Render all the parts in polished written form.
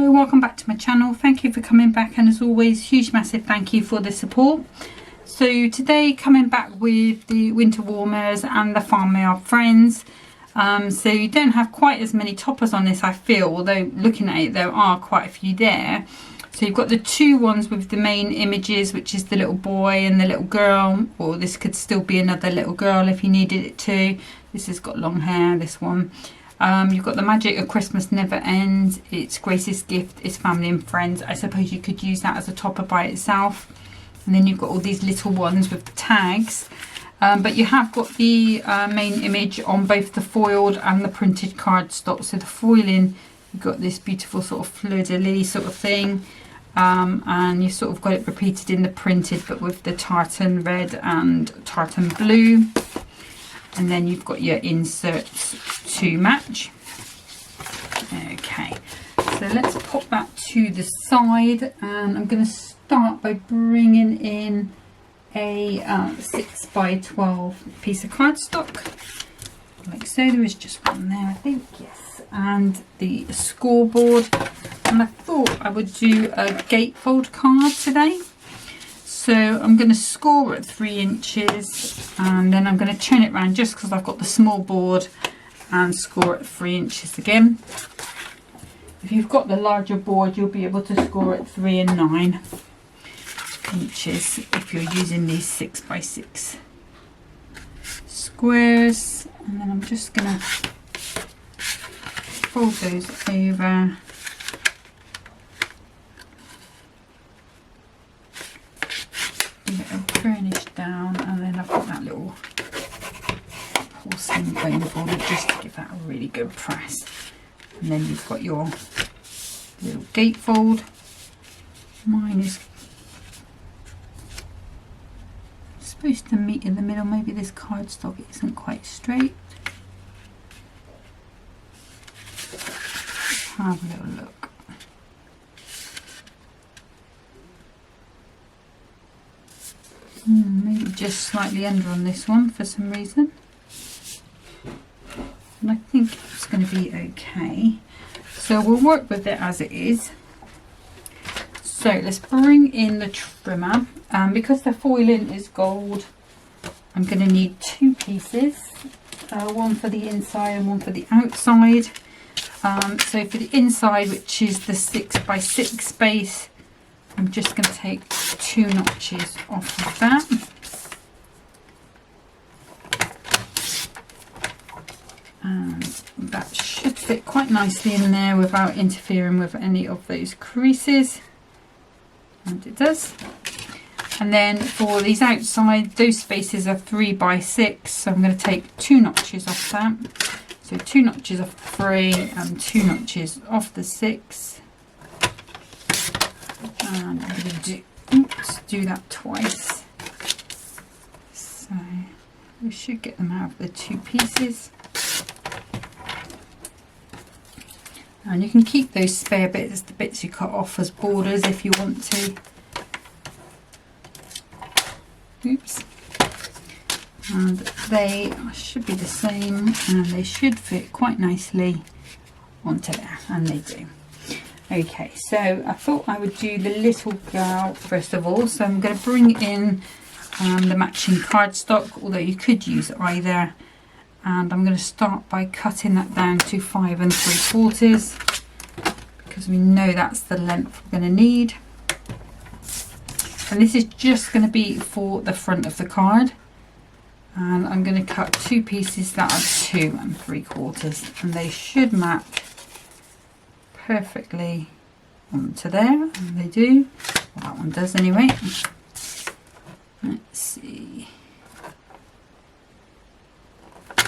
Hello, welcome back to my channel. Thank you for coming back, and as always, huge massive thank you for the support. So today, coming back with the winter warmers and the Farmyard friends. So you don't have quite as many toppers on this, I feel, although looking at it there are quite a few there. So you've got the two ones with the main images, which is the little boy and the little girl, or this could still be another little girl if you needed it to. This has got long hair, this one. You've got the magic of Christmas never ends. It's Grace's gift, it's family and friends. I suppose you could use that as a topper by itself. And then you've got all these little ones with the tags. But you have got the main image on both the foiled and the printed cardstock. So the foiling, you've got this beautiful sort of fleur-de-lis sort of thing. And you sort of got it repeated in the printed, but with the tartan red and tartan blue. And then you've got your inserts to match. Okay, so let's pop that to the side, and I'm going to start by bringing in a 6x12 piece of cardstock, like so. There is just one there, I think, yes, and the scoreboard. And I thought I would do a gatefold card today. So I'm going to score at 3 inches, and then I'm going to turn it around just because I've got the small board, and score at 3 inches again. If you've got the larger board, you'll be able to score at 3 and 9 inches if you're using these 6x6 squares. And then I'm just going to fold those over. Furnish down, and then I've got that little porcelain bone folder just to give that a really good press. And then you've got your little gatefold. Mine is supposed to meet in the middle. Maybe this cardstock isn't quite straight. Let's have a little look. Maybe just slightly under on this one for some reason, and I think it's going to be okay, so we'll work with it as it is. So let's bring in the trimmer, because the foiling is gold. I'm going to need 2 pieces, one for the inside and one for the outside. So for the inside, which is the 6x6 space, I'm just going to take 2 notches off of that. And that should fit quite nicely in there without interfering with any of those creases. And it does. And then for these outside, those spaces are 3x6. So I'm going to take 2 notches off that. So 2 notches off the 3 and 2 notches off the 6. And I'm going to do that twice, so we should get them out of the 2 pieces. And you can keep those spare bits, the bits you cut off, as borders if you want to. Oops. And they should be the same, and they should fit quite nicely onto there, and they do. Okay, so I thought I would do the little girl first of all. So I'm going to bring in the matching cardstock, although you could use either. And I'm going to start by cutting that down to 5 3/4, because we know that's the length we're going to need. And this is just going to be for the front of the card. And I'm going to cut 2 pieces that are 2 3/4, and they should match perfectly onto there, and they do. Well, that one does anyway. Let's see.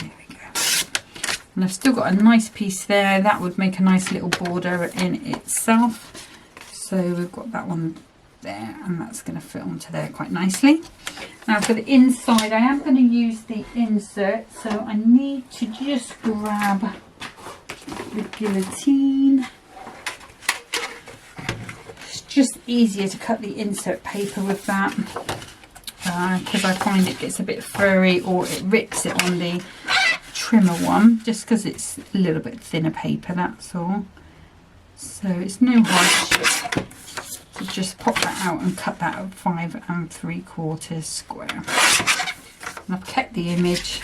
There we go. And I've still got a nice piece there. That would make a nice little border in itself. So we've got that one there, and that's going to fit onto there quite nicely. Now for the inside, I am going to use the insert, so I need to just grab the guillotine. Just easier to cut the insert paper with that, because I find it gets a bit furry, or it rips it on the trimmer one, just because it's a little bit thinner paper, that's all. So it's no hardship to just pop that out and cut that at 5 3/4 square. And I've kept the image,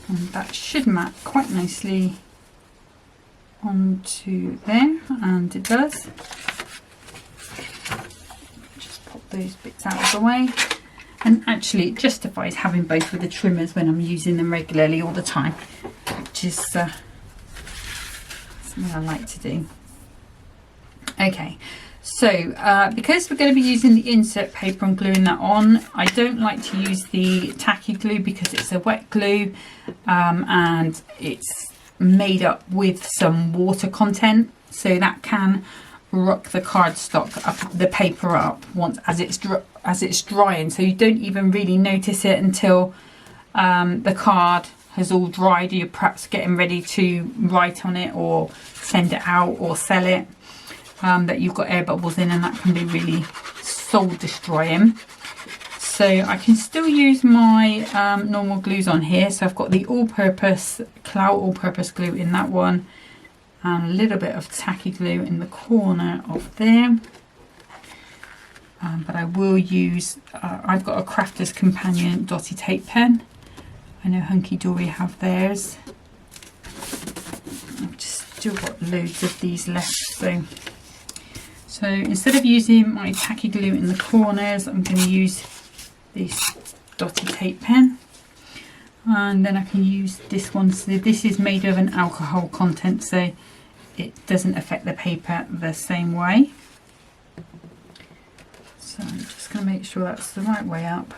and that should map quite nicely onto there, and it does. Just pop those bits out of the way, and actually it justifies having both with the trimmers when I'm using them regularly all the time, which is something I like to do. Okay, so because we're going to be using the insert paper and gluing that on, I don't like to use the tacky glue because it's a wet glue, and it's made up with some water content, so that can rock the cardstock up, the paper up once as it's drying, so you don't even really notice it until the card has all dried, or you're perhaps getting ready to write on it or send it out or sell it, that you've got air bubbles in, and that can be really soul destroying. So I can still use my normal glues on here. So I've got the all-purpose Clout all-purpose glue in that one, and a little bit of tacky glue in the corner of there. But I will use, I've got a Crafter's Companion dotty tape pen. I know Hunkydory have theirs. I've just still got loads of these left. So instead of using my tacky glue in the corners, I'm going to use this dotty tape pen, and then I can use this one. So this is made of an alcohol content, so it doesn't affect the paper the same way. So I'm just going to make sure that's the right way up.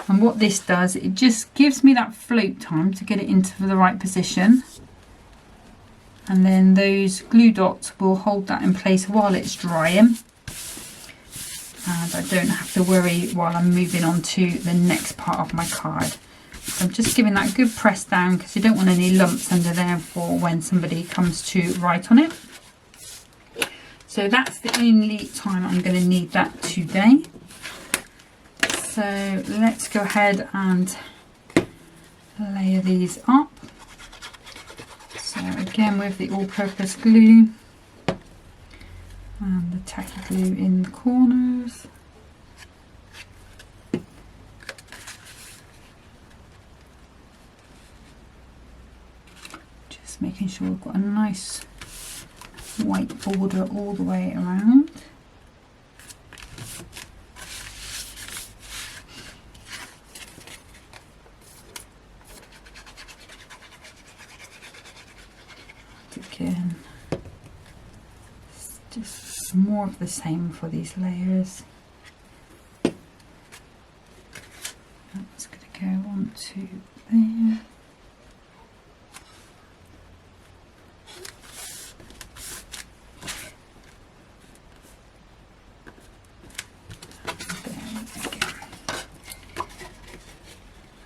And what this does, it just gives me that float time to get it into the right position, and then those glue dots will hold that in place while it's drying, and I don't have to worry while I'm moving on to the next part of my card. So I'm just giving that a good press down because you don't want any lumps under there for when somebody comes to write on it. So that's the only time I'm going to need that today. So let's go ahead and layer these up. So again with the all-purpose glue and the tacky glue in the corners. Just making sure we've got a nice white border all the way around. Again, just more of the same for these layers. That's going to go onto there.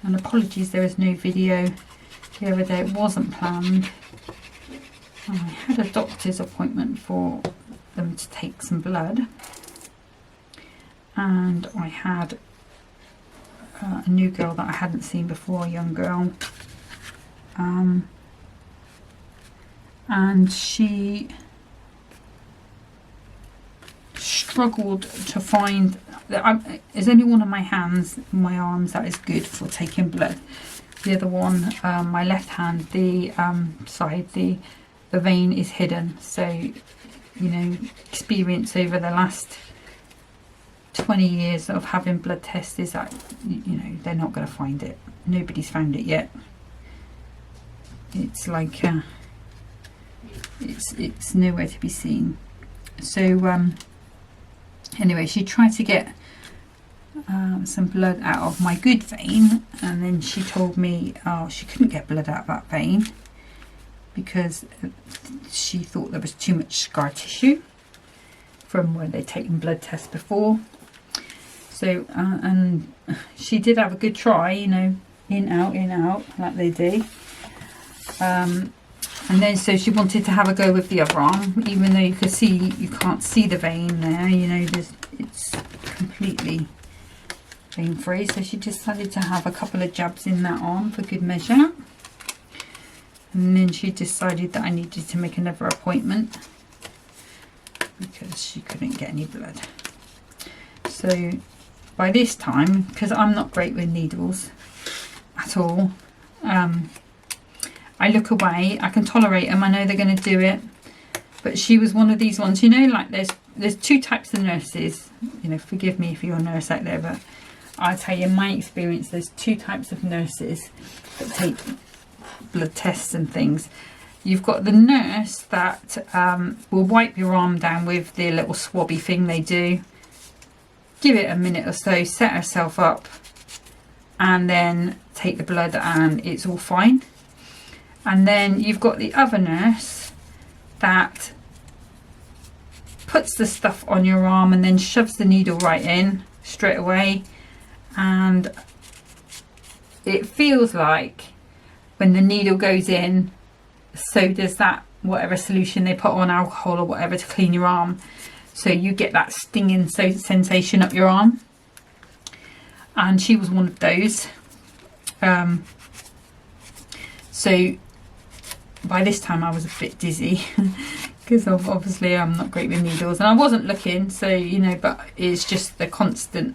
And apologies, there is no video the other day, it wasn't planned. I had a doctor's appointment for them to take some blood, and I had a new girl that I hadn't seen before, a young girl, and she struggled to find that there's only one of my hands, my arms, that is good for taking blood. The other one, my left hand, the side, the vein is hidden. So, you know, experience over the last 20 years of having blood tests is that, you know, they're not going to find it. Nobody's found it yet. It's like it's nowhere to be seen. So anyway, she tried to get some blood out of my good vein, and then she told me she couldn't get blood out of that vein because she thought there was too much scar tissue from where they'd taken blood tests before. So and she did have a good try, you know, in out like they do, and then so she wanted to have a go with the other arm, even though you can't see the vein there, you know, it's completely vein free. So she decided to have a couple of jabs in that arm for good measure, and then she decided that I needed to make another appointment because she couldn't get any blood. So by this time, because I'm not great with needles at all, I look away. I can tolerate them, I know they're going to do it, but she was one of these ones, you know, like there's two types of nurses, you know, forgive me if you're a nurse out there, but I'll tell you, in my experience, there's two types of nurses that take blood tests and things. You've got the nurse that will wipe your arm down with the little swabby thing they do, give it a minute or so, set herself up, and then take the blood, and it's all fine. And then you've got the other nurse that puts the stuff on your arm and then shoves the needle right in straight away, and it feels like when the needle goes in, so does that whatever solution they put on, alcohol or whatever, to clean your arm, so you get that stinging sensation up your arm. And she was one of those. So by this time I was a bit dizzy because obviously I'm not great with needles, and I wasn't looking, so you know, but it's just the constant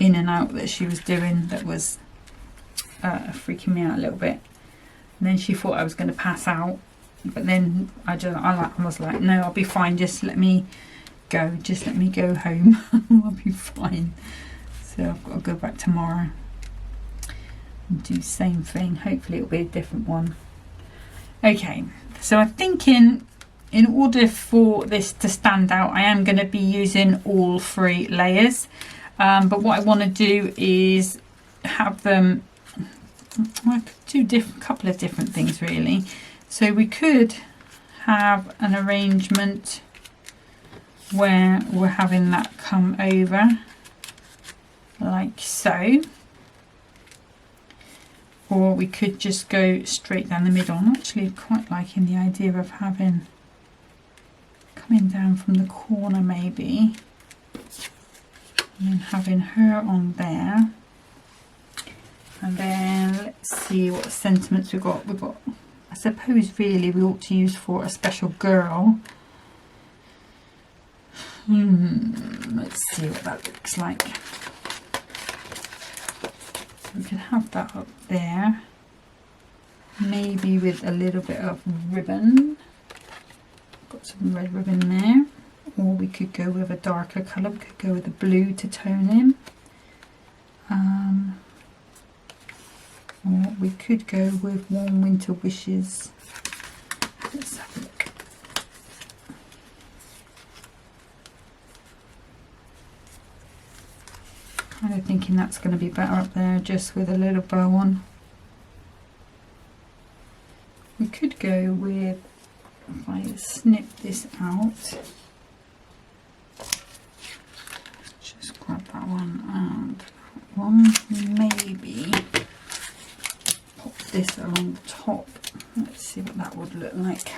in and out that she was doing that was freaking me out a little bit. And then she thought I was going to pass out, but then I was like, no, I'll be fine, just let me go home. I'll be fine. So I've got to go back tomorrow and do the same thing. Hopefully it'll be a different one. Okay, so I'm thinking in order for this to stand out, I am going to be using all 3 layers, but what I want to do is have them, I could do a couple of different things really. So we could have an arrangement where we're having that come over like so, or we could just go straight down the middle. I'm actually quite liking the idea of having coming down from the corner maybe, and then having her on there. And then let's see what sentiments we've got. I suppose really we ought to use for a special girl. Let's see what that looks like. We can have that up there, maybe with a little bit of ribbon. Got some red ribbon there, or we could go with a darker colour. We could go with the blue to tone in. Or we could go with Warm Winter Wishes. Let's have a look. Kind of thinking that's going to be better up there, just with a little bow on. We could go with, if I snip this out, just grab that one and that one, maybe pop this along the top. Let's see what that would look like.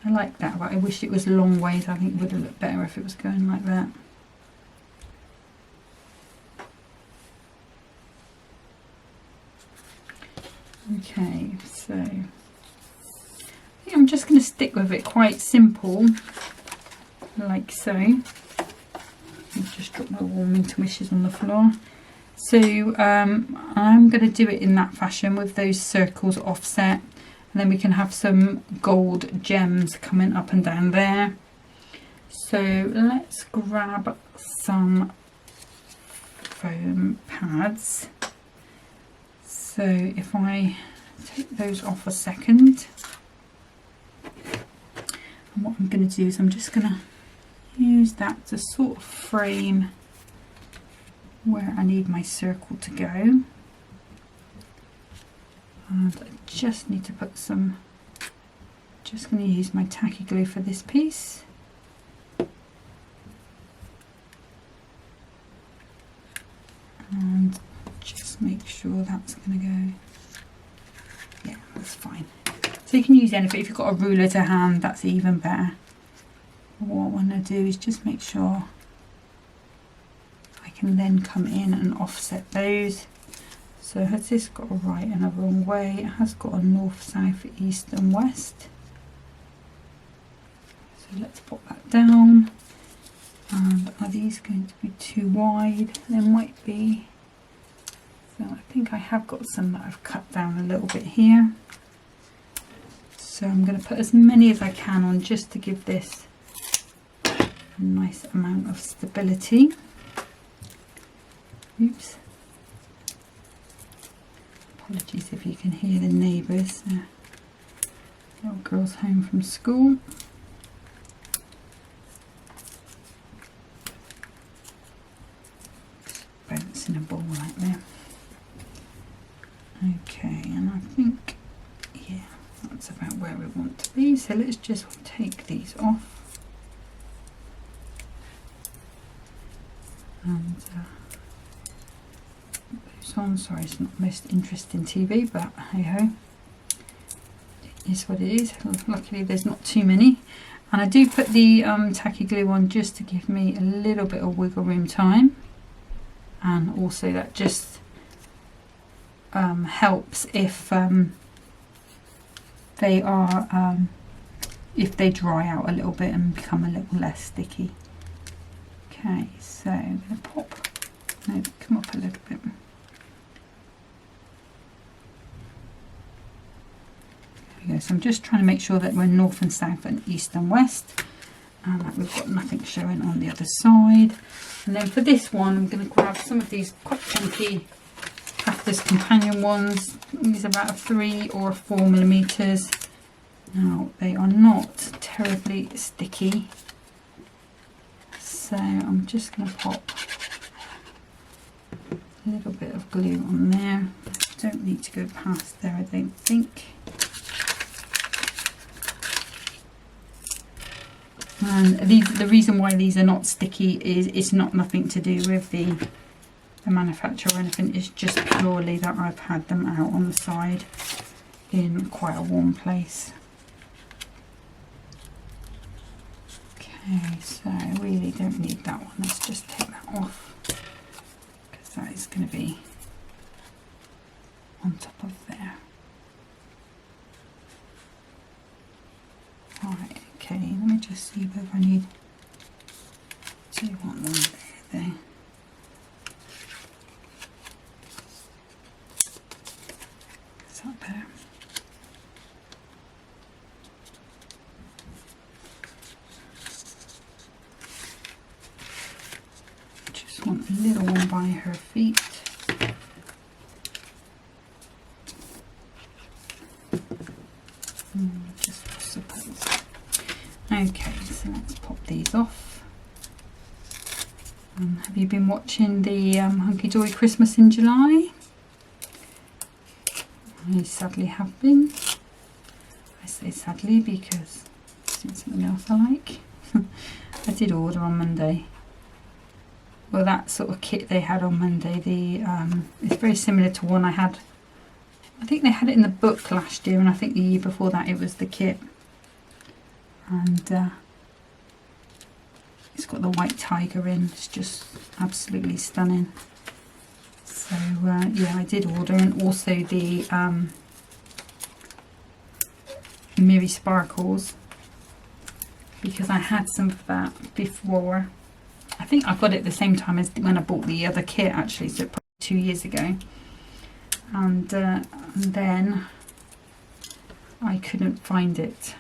I like that, but I wish it was long ways. I think it would have looked better if it was going like that. Okay, so I think I'm just going to stick with it quite simple, like so. I've just dropped my Warm Winter Wishes on the floor. So I'm going to do it in that fashion with those circles offset. And then we can have some gold gems coming up and down there. So let's grab some foam pads. So if I take those off a second, and what I'm going to do is I'm just going to use that to sort of frame where I need my circle to go. And I just need to put some, just going to use my tacky glue for this piece. And just make sure that's going to go, yeah, that's fine. So you can use anything. If you've got a ruler to hand, that's even better. What I want to do is just make sure can then come in and offset those. So has this got a right and a wrong way? It has got a north, south, east and west. So let's pop that down. And are these going to be too wide? There might be. So I think I have got some that I've cut down a little bit here. So I'm going to put as many as I can on just to give this a nice amount of stability. Oops. Apologies if you can hear the neighbours. Little girl's home from school. Bouncing a ball like that. Okay, and I think, yeah, that's about where we want to be. So let's just take these off. And those on. Sorry, it's not the most interesting TV, but hey ho, it is what it is. Luckily there's not too many. And I do put the tacky glue on just to give me a little bit of wiggle room time. And also that just helps if they are if they dry out a little bit and become a little less sticky. Okay, so I'm going to pop, no, come up a little bit. There we go. So I'm just trying to make sure that we're north and south and east and west, and that we've got nothing showing on the other side. And then for this one, I'm going to grab some of these quite chunky Cactus Companion ones. These are about 3 or 4 millimeters. Now they are not terribly sticky, so I'm just going to pop a little bit of glue on there. Don't need to go past there, I don't think. And the reason why these are not sticky is it's not nothing to do with the manufacturer or anything. It's just purely that I've had them out on the side in quite a warm place. Okay, so I really don't need that one. Let's just take that off because that is going to be on top of there. Alright, okay, let me just see whether I need to want one there. Is that better? Just want a little one by her feet. Just suppose. Okay, so let's pop these off. Have you been watching the Hunkydory Christmas in July? I sadly have been. I say sadly because it's something else I like. I did order on Monday. Well, that sort of kit they had on Monday, it's very similar to one I had. I think they had it in the book last year, and I think the year before that it was the kit. And it's got the white tiger in. It's just absolutely stunning. So yeah, I did order, and also the Mirror Sparkles, because I had some of that before. I think I got it at the same time as when I bought the other kit, actually, so probably 2 years ago. And then I couldn't find it.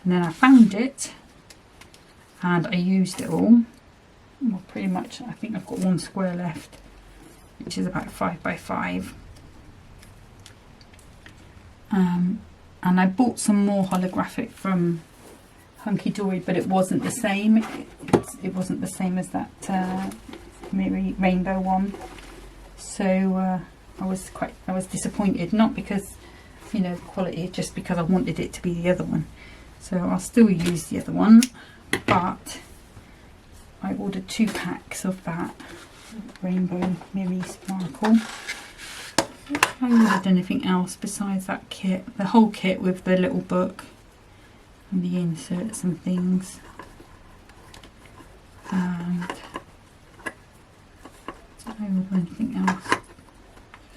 And then I found it, and I used it all. Well, pretty much, I think I've got one square left, which is about 5 by 5. And I bought some more holographic from Hunkydory, but it wasn't the same. It wasn't the same as that Mirror Rainbow one. So I was disappointed, not because, you know, quality, just because I wanted it to be the other one. So I'll still use the other one, but I ordered 2 packs of that Rainbow Mirror Sparkle. I ordered anything else besides that kit, the whole kit with the little book and the inserts and things. And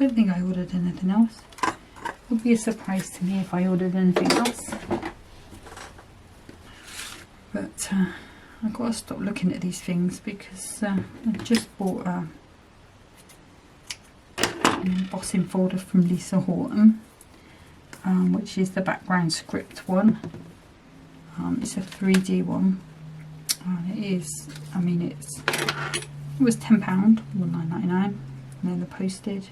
don't think I ordered anything else. It would be a surprise to me if I ordered anything else. But I've got to stop looking at these things because I just bought an embossing folder from Lisa Horton, which is the background script one. It's a 3D one. And it is, I mean, it was £10, or £9.99, and then the postage.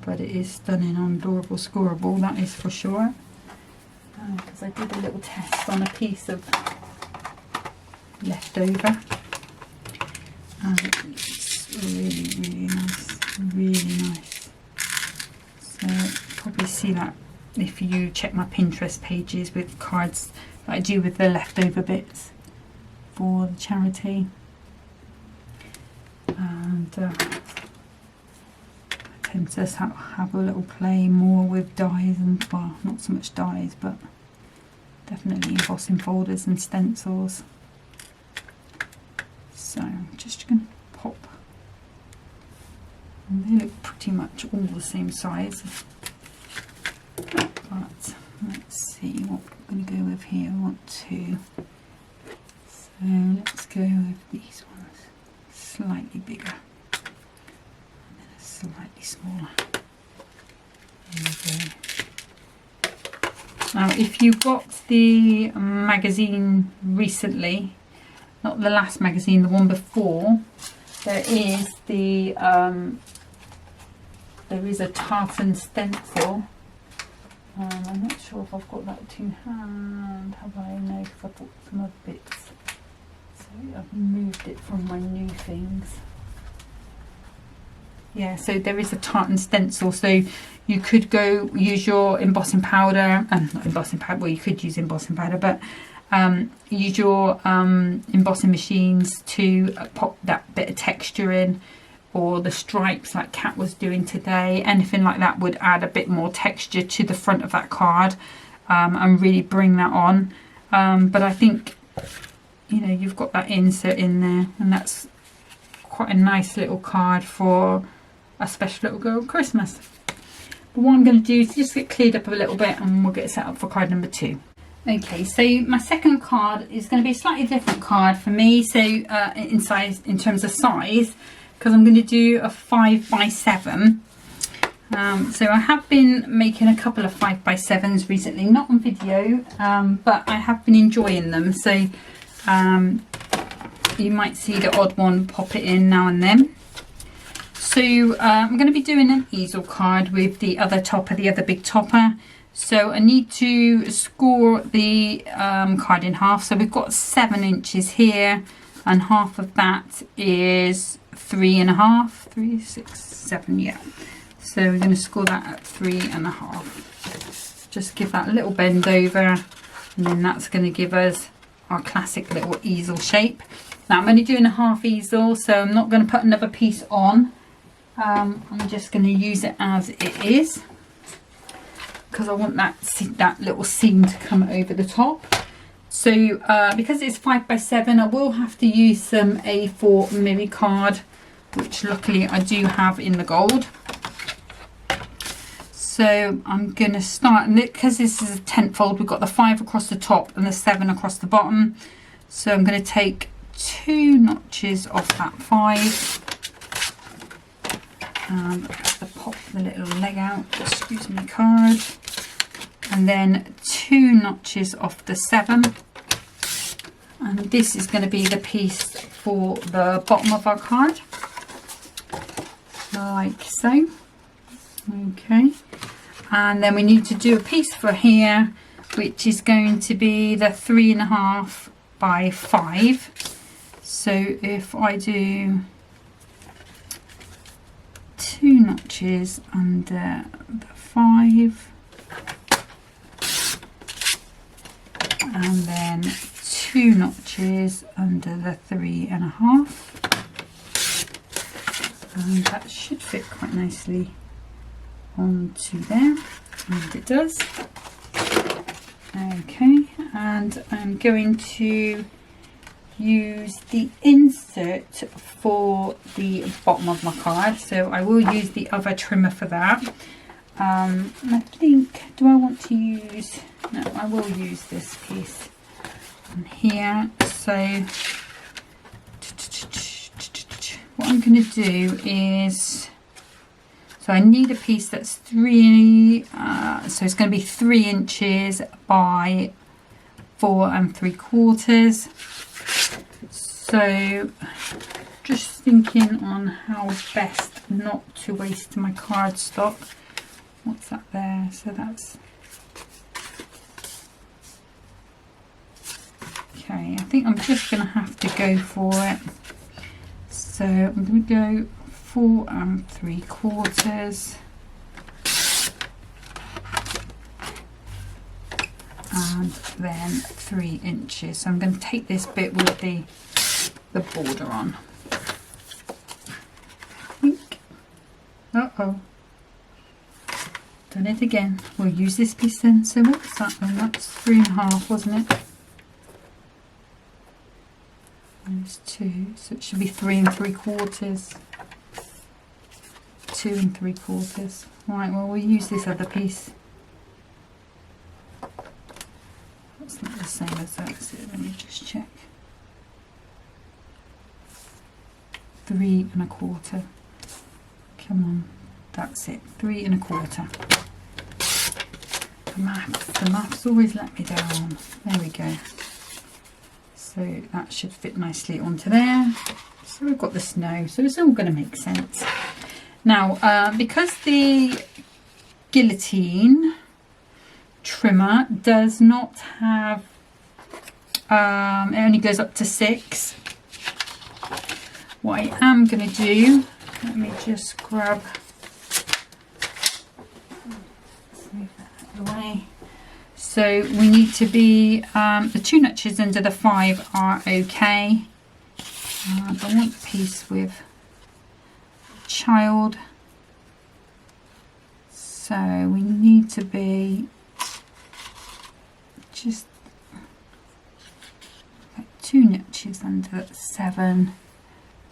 But it is stunning on Adorable Scoreable, that is for sure. Because I did a little test on a piece of leftover. It's really nice, really nice. So you probably see that if you check my Pinterest pages with cards that I do with the leftover bits for the charity. And I tend to have a little play more with dies, and well, not so much dies, but definitely embossing folders and stencils. So I'm just going to pop, and they look pretty much all the same size, but let's see what we're going to go with here. I want to, so let's go with these ones, slightly bigger and then a slightly smaller. There we go. Now if you got the magazine recently, not the last magazine, the one before, there is a tartan stencil. I'm not sure if I've got that to hand, have I? No, because I bought some other bits. So I've moved it from my new things. Yeah, so there is a tartan stencil, so you could go use your embossing powder, not embossing powder, well you could use embossing powder, but use your embossing machines to pop that bit of texture in, or the stripes like Kat was doing today. Anything like that would add a bit more texture to the front of that card and really bring that on. But I think, you know, you've got that insert in there, and that's quite a nice little card for a special little girl Christmas. But what I'm going to do is just get cleared up a little bit and we'll get set up for card number 2. Okay, so my second card is going to be a slightly different card for me, so in size, in terms of size, because I'm going to do a 5x7. So I have been making a couple of 5x7s recently, not on video, but I have been enjoying them, so you might see the odd one pop it in now and then. So I'm going to be doing an easel card with the other topper, the other big topper. So I need to score the card in half. So we've got 7 inches here, and half of that is 3.5, 3, 6, 7, yeah. So we're going to score that at 3.5. Just give that a little bend over, and then that's going to give us our classic little easel shape. Now I'm only doing a half easel, so I'm not going to put another piece on. I'm just going to use it as it is, because I want that little seam to come over the top. So because it's 5x7, I will have to use some A4 mini card, which luckily I do have in the gold. So I'm going to start, and because this is a tent fold, we've got the 5 across the top and the 7 across the bottom. So I'm going to take 2 notches off that 5. And I have to pop the little leg out, excuse me, card. And then 2 notches off the 7. And this is going to be the piece for the bottom of our card, like so. Okay, and then we need to do a piece for here, which is going to be the 3.5 by 5. So if I do 2 notches under the 5, and then 2 notches under the 3.5, and that should fit quite nicely onto there, and it does. Okay, and I'm going to use the insert for the bottom of my card, so I will use the other trimmer for that. I think, do I want to use, no, I will use this piece on here. So what I'm going to do is, so I need a piece that's so it's going to be 3 inches by 4 3/4. So just thinking on how best not to waste my cardstock. What's that there? So that's okay. I think I'm just going to have to go for it. So I'm going to go 4 3/4 and then 3 inches. So I'm going to take this bit with the border on. Uh-oh, done it again. We'll use this piece then. So what's that then? That's 3.5, wasn't it? There's 2, so it should be 3 3/4. 2 3/4. Right, well, we'll use this other piece. That's not the same as that, so let me just check. 3 1/4. Come on, that's it. 3 1/4. The maths always let me down. There we go. So that should fit nicely onto there. So we've got the snow, so it's all going to make sense. Now, because the guillotine trimmer does not have, it only goes up to 6. What I am going to do, let me just grab, let's move that out of the way. So we need to be, the 2 notches under the 5 are okay. I want the piece with child, so we need to be just like 2 notches under 7.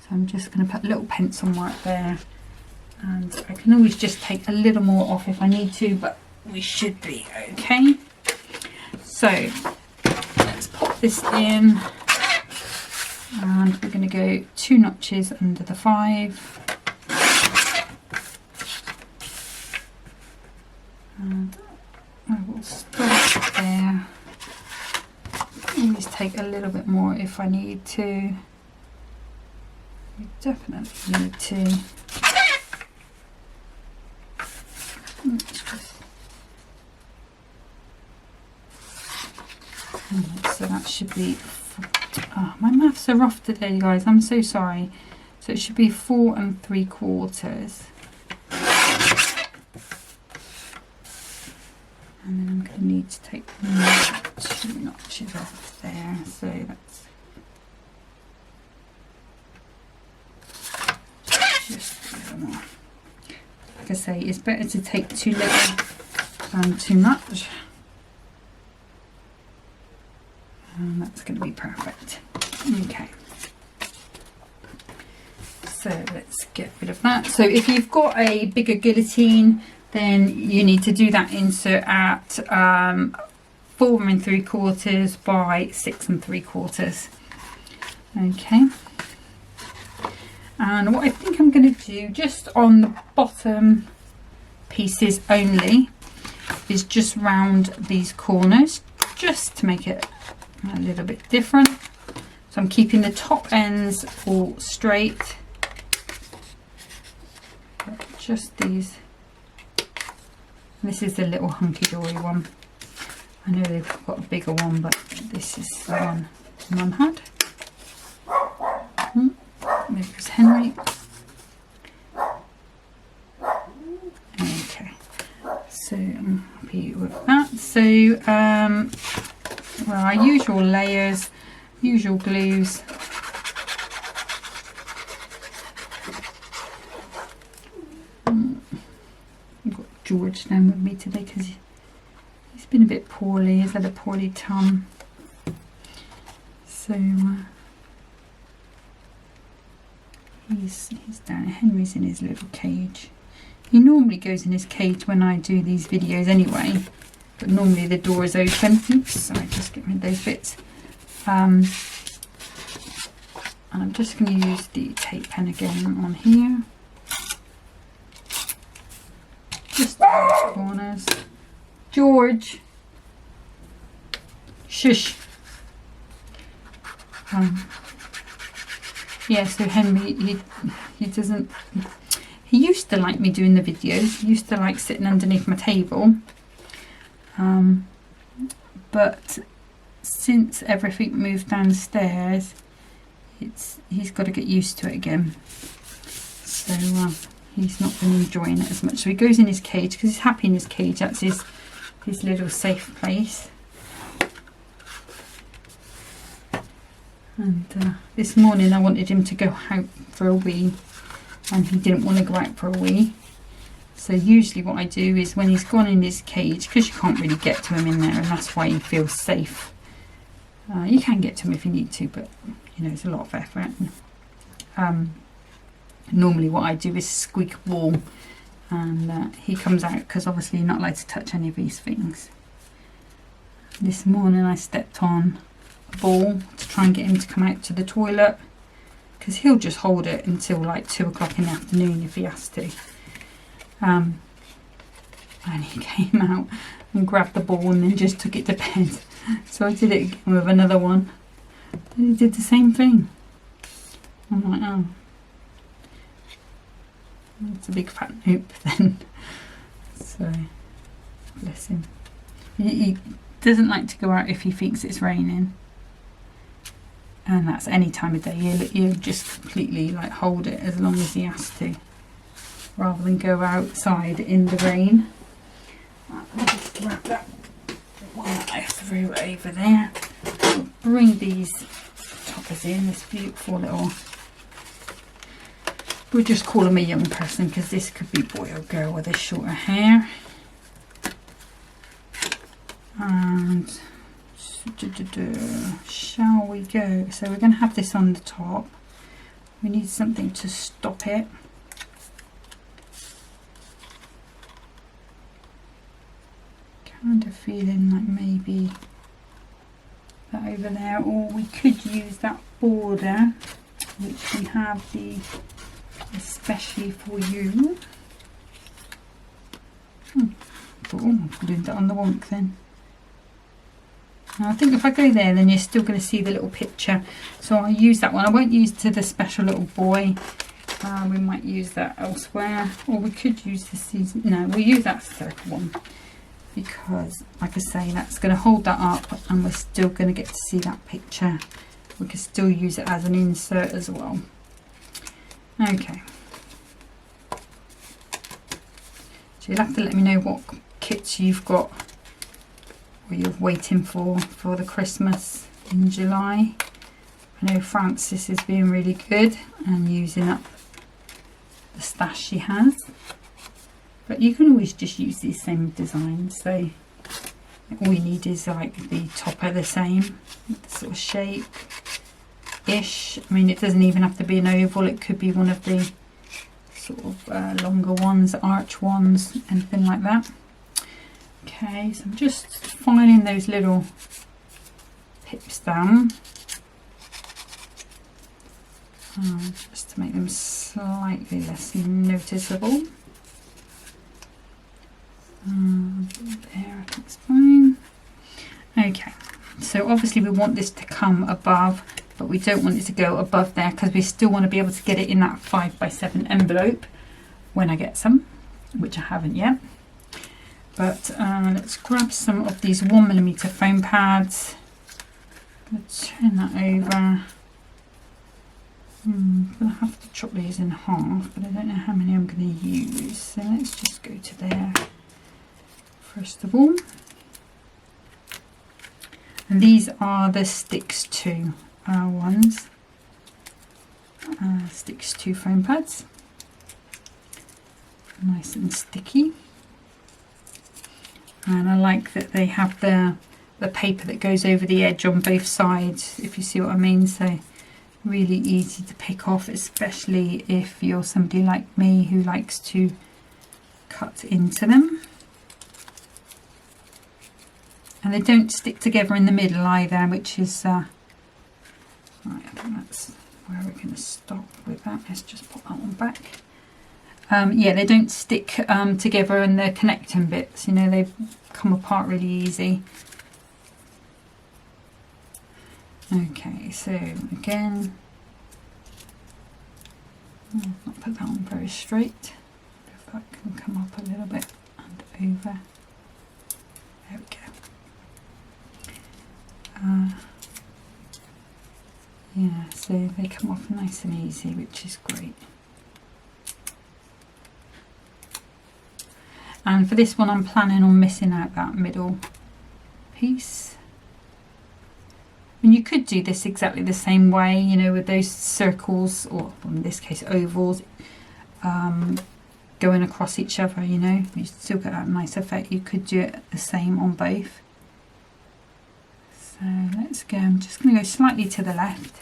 So I'm just going to put a little pencil mark there, and I can always just take a little more off if I need to, but we should be okay. So let's pop this in, and we're going to go 2 notches under the 5. And I will start there. Always take a little bit more if I need to. We definitely need to. So that should be, oh, my maths are rough today, guys, I'm so sorry. So it should be 4 3/4. And then I'm going to need to take 2 notches off there. So that's just a little more. Like I say, it's better to take too little than too much. And that's going to be perfect. Okay. So let's get rid of that. So if you've got a bigger guillotine, then you need to do that insert at 4 3/4 by 6 3/4. Okay. And what I think I'm going to do, just on the bottom pieces only, is just round these corners, just to make it a little bit different. So I'm keeping the top ends all straight. Just these. This is the little Hunkydory one. I know they've got a bigger one, but this is the one Mum had. There's Henry. Okay, so I'm happy with that. So, well, our usual layers, usual glues. George down with me today because been a bit poorly. He's had a poorly tum. So he's down. Henry's in his little cage. He normally goes in his cage when I do these videos anyway, but normally the door is open. Oops, sorry, just get rid of those bits. And I'm just going to use the tape pen again on here, just the corners. George, shush. Yeah, so Henry, he doesn't, he used to like me doing the videos. He used to like sitting underneath my table, but since everything moved downstairs, he's got to get used to it again. So he's not been enjoying it as much. So he goes in his cage because he's happy in his cage. That's his little safe place. And this morning I wanted him to go out for a wee, and he didn't want to go out for a wee. So usually what I do is when he's gone in his cage, because you can't really get to him in there, and that's why he feels safe. You can get to him if you need to, but you know, it's a lot of effort. Normally what I do is squeak a ball, and he comes out, because obviously you're not allowed to touch any of these things. This morning I stepped on a ball to try and get him to come out to the toilet, because he'll just hold it until like 2 o'clock in the afternoon if he has to. And he came out and grabbed the ball and then just took it to bed. So I did it again with another one, and he did the same thing. I'm like, oh, it's a big fat nope then. So bless him. He doesn't like to go out if he thinks it's raining, and that's any time of day. He'll just completely like hold it as long as he has to, rather than go outside in the rain. I'll just grab that one that I threw over there. I'll bring these toppers in, this beautiful little, we'll just call him a young person, because this could be boy or girl with a shorter hair. And shall we go? So we're going to have this on the top. We need something to stop it. Kind of feeling like maybe that over there, or we could use that border, which we have the especially for you. Oh, I'm doing that on the wonk then. Now, I think if I go there, then you're still going to see the little picture, so I'll use that one. I won't use to the special little boy. We might use that elsewhere, or we could use the season. No, we'll use that circle one, because like I say, that's going to hold that up, and we're still going to get to see that picture. We can still use it as an insert as well. Okay, so you'll have to let me know what kits you've got, or you're waiting for the Christmas in July. I know Frances is being really good and using up the stash she has, but you can always just use these same designs. So all you need is like the topper the same sort of shape ish. I mean, it doesn't even have to be an oval, it could be one of the sort of longer ones, arch ones, anything like that. Okay, so I'm just filing those little pips down, just to make them slightly less noticeable. There, I think it's fine. Okay, so obviously we want this to come above, but we don't want it to go above there, because we still want to be able to get it in that 5x7 envelope when I get some, which I haven't yet. But let's grab some of these 1mm foam pads. Let's turn that over. I'm going to have to chop these in half, but I don't know how many I'm going to use. So let's just go to there first of all. And these are the Sticks 2 ones. Sticks 2 foam pads. Nice and sticky. And I like that they have the paper that goes over the edge on both sides, if you see what I mean. So really easy to pick off, especially if you're somebody like me who likes to cut into them. And they don't stick together in the middle either, which is right, I think that's where we're going to stop with that. Let's just put that one back. Yeah, they don't stick together in the connecting bits, you know, they come apart really easy. Okay, so again, not put that on very straight. If that can come up a little bit and over. There we go. Yeah, so they come off nice and easy, which is great. And for this one, I'm planning on missing out that middle piece. And you could do this exactly the same way, you know, with those circles, or in this case ovals, going across each other, you know, you still get that nice effect. You could do it the same on both. So let's go, I'm just going to go slightly to the left.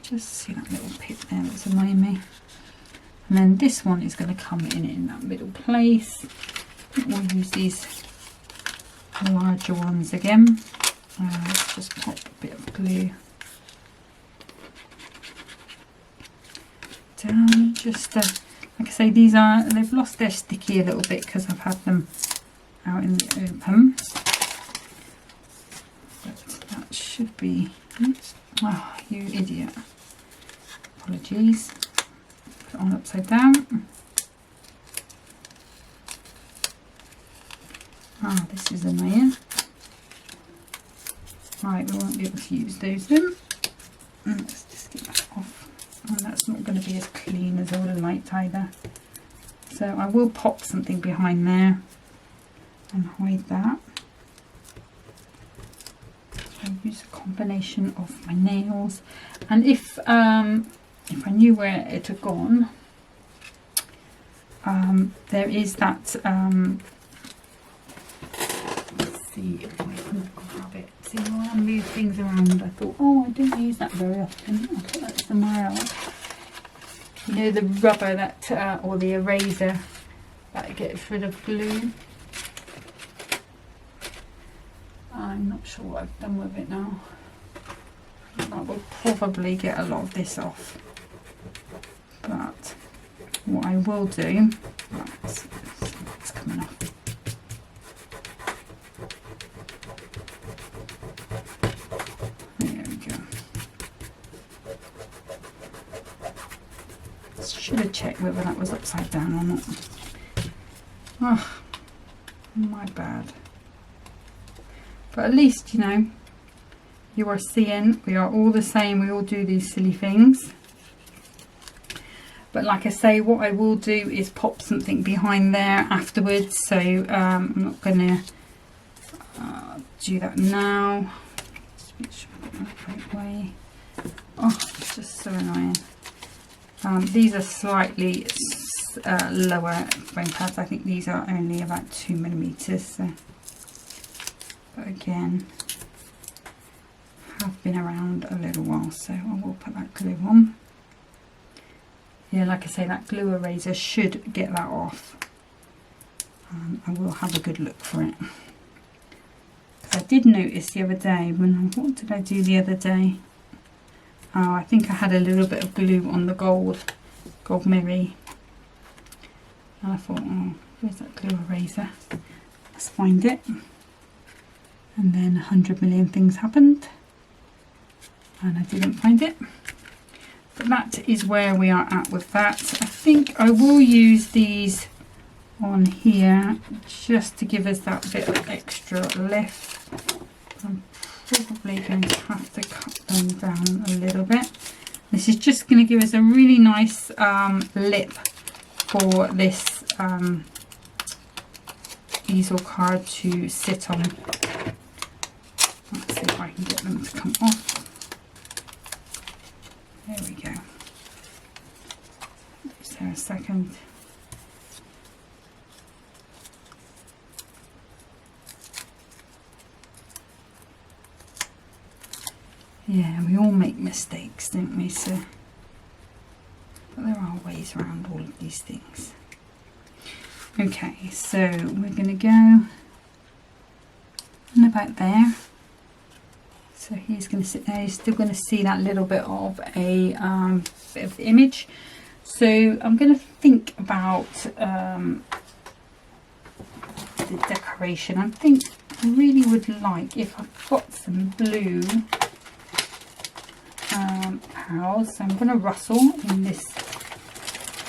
Just see that little pit there that's annoying me. And then this one is going to come in that middle place. We'll use these larger ones again. Let's just pop a bit of glue down. Just like I say, they've lost their sticky a little bit because I've had them out in the open. But that should be. Oops. Oh, you idiot! Apologies. Put it on upside down. Ah, this is annoying. Right, we won't be able to use those then. Let's just get that off. And that's not going to be as clean as I would have liked either. So I will pop something behind there and hide that. So I'll use a combination of my nails. And if I knew where it had gone, there is that. Let's see if I can grab it. See, while I move things around, I thought, oh, I don't use that very often. I'll put that somewhere else. You know, the rubber that, or the eraser that gets rid of glue. I'm not sure what I've done with it now. I will probably get a lot of this off. But what I will do, it's coming off. There we go. Should have checked whether that was upside down or not. Oh, my bad. But at least, you know, you are seeing we are all the same. We all do these silly things. But like I say, what I will do is pop something behind there afterwards. So I'm not going to do that now. Just make sure I get that the right way. Oh, it's just so annoying. These are slightly lower foam pads. I think these are only about 2mm. So. But again, have been around a little while, so I will put that glue on. Yeah, like I say, that glue eraser should get that off. I will have a good look for it. Because I did notice the other day, what did I do the other day? Oh, I think I had a little bit of glue on the gold mirror. And I thought, oh, where's that glue eraser? Let's find it. And then 100 million things happened. And I didn't find it. But that is where we are at with that. I think I will use these on here just to give us that bit of extra lift. I'm probably going to have to cut them down a little bit. This is just going to give us a really nice lip for this easel card to sit on. Let's see if I can get them to come off. There we go. Just there a second. Yeah, we all make mistakes, don't we? So, but there are ways around all of these things. Okay, so we're going to go and about there. So he's going to sit there. He's still going to see that little bit of a bit of the image. So I'm going to think about the decoration. I think I really would like, if I've got some blue pals, so I'm going to rustle in this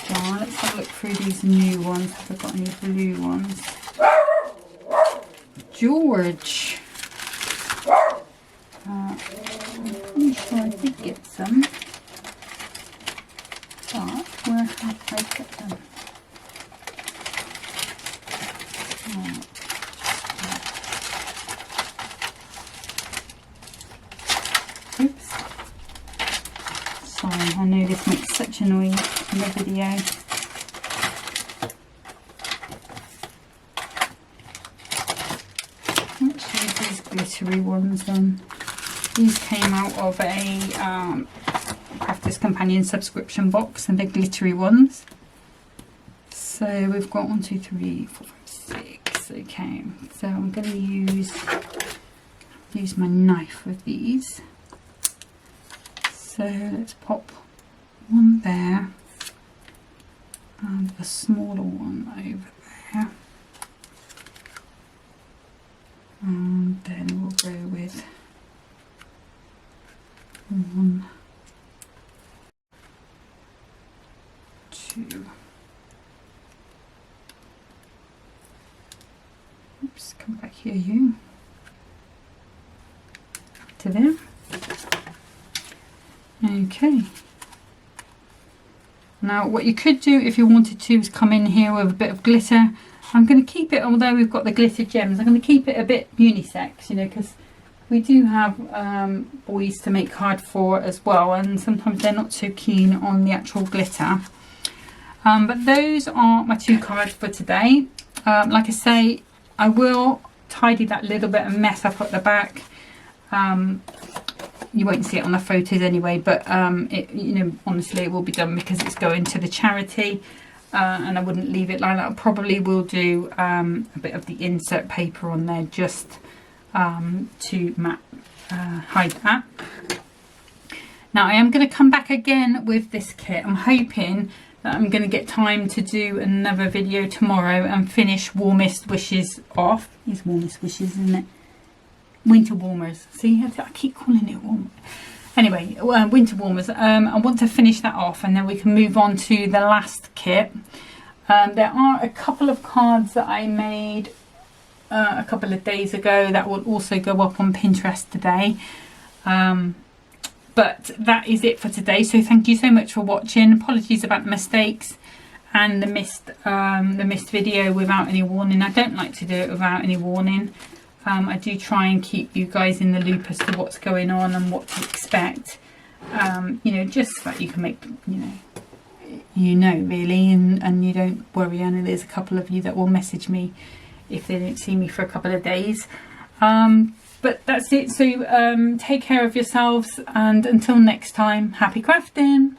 jar. Let's have a look through these new ones. Have I got any blue ones? George. I'm pretty sure I did get some, but where have I put them? Oops. Sorry, I know this makes such a noise in the video. Let's use these glittery ones then. These came out of a Crafters Companion subscription box, and they're glittery ones. So we've got 1, 2, 3, 4, 5, 6. Okay, so I'm going to use my knife with these. So let's pop one there and a smaller one over there, and then we'll go with 1, 2. Oops, come back here, you. To there. Okay. Now what you could do if you wanted to is come in here with a bit of glitter. I'm going to keep it, although we've got the glitter gems, I'm going to keep it a bit unisex, you know, because we do have boys to make card for as well, and sometimes they're not so keen on the actual glitter. But those are my 2 cards for today. Like I say, I will tidy that little bit of mess up at the back. You won't see it on the photos anyway, but it, you know, honestly it will be done because it's going to the charity, and I wouldn't leave it like that. I probably will do a bit of the insert paper on there just to hide that. Now I am going to come back again with this kit. I'm hoping that I'm going to get time to do another video tomorrow and finish Warmest Wishes off. It's Warmest Wishes, isn't it? Winter Warmers. See, I keep calling it warm. Anyway, Winter Warmers. I want to finish that off, and then we can move on to the last kit. There are a couple of cards that I made a couple of days ago that will also go up on Pinterest today. But that is it for today. So thank you so much for watching. Apologies about the mistakes and the missed video without any warning. I don't like to do it without any warning. I do try and keep you guys in the loop as to what's going on and what to expect. You know, just so that you can make, you know really, and you don't worry. I know there's a couple of you that will message me if they don't see me for a couple of days. But that's it. So take care of yourselves, and until next time, happy crafting.